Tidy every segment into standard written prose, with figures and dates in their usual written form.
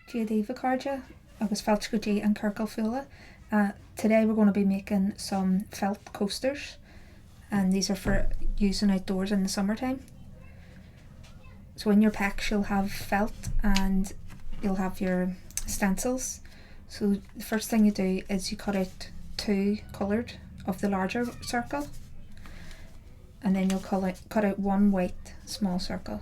Díobh cardja agus feltgotí and Ciorcal fuála. Today we're going to be making some felt coasters, and these are for using outdoors in the summertime. So in your packs you'll have felt and you'll have your stencils. So the first thing you do is you cut out 2 coloured of the larger circle, and then you'll cut out 1 white small circle.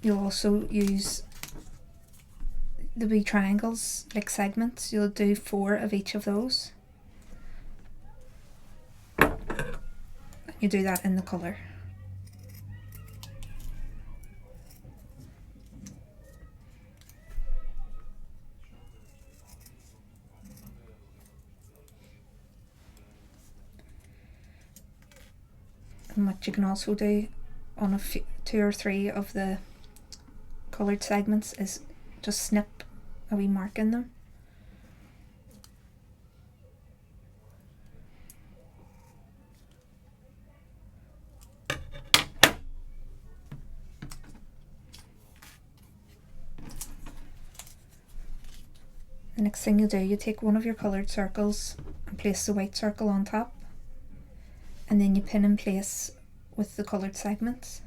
You'll also use the wee triangles, like segments. You'll do 4 of each of those. You do that in the colour. And what you can also do on 2 or 3 of the coloured segments is just snip a wee mark in them. The next thing you do, you take one of your coloured circles and place the white circle on top, and then you pin in place with the coloured segments.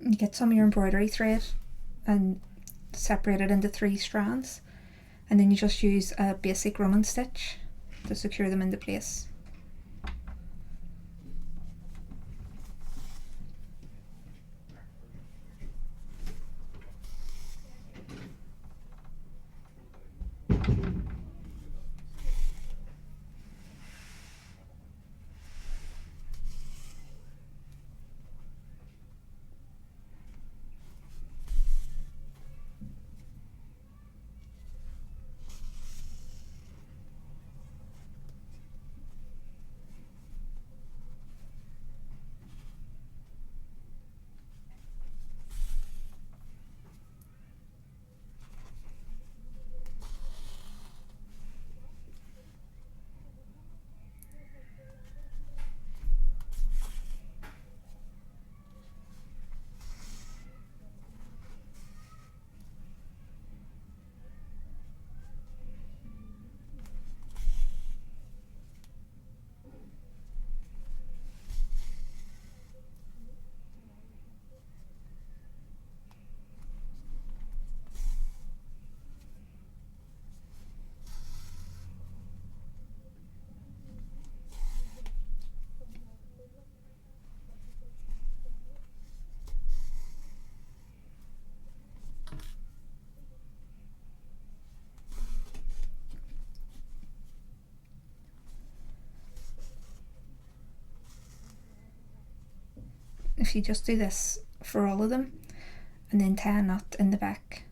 You get some of your embroidery thread and separate it into 3 strands, and then you just use a basic running stitch to secure them into place. If you just do this for all of them and then tie a knot in the back,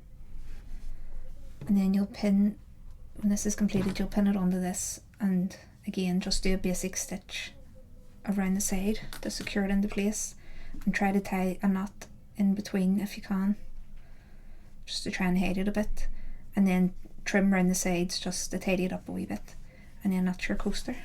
and then you'll pin, when this is completed, you'll pin it onto this, and again, just do a basic stitch around the side to secure it into place, and try to tie a knot in between if you can, just to try and hide it a bit, and then trim around the sides just to tidy it up a wee bit, and then that's your coaster.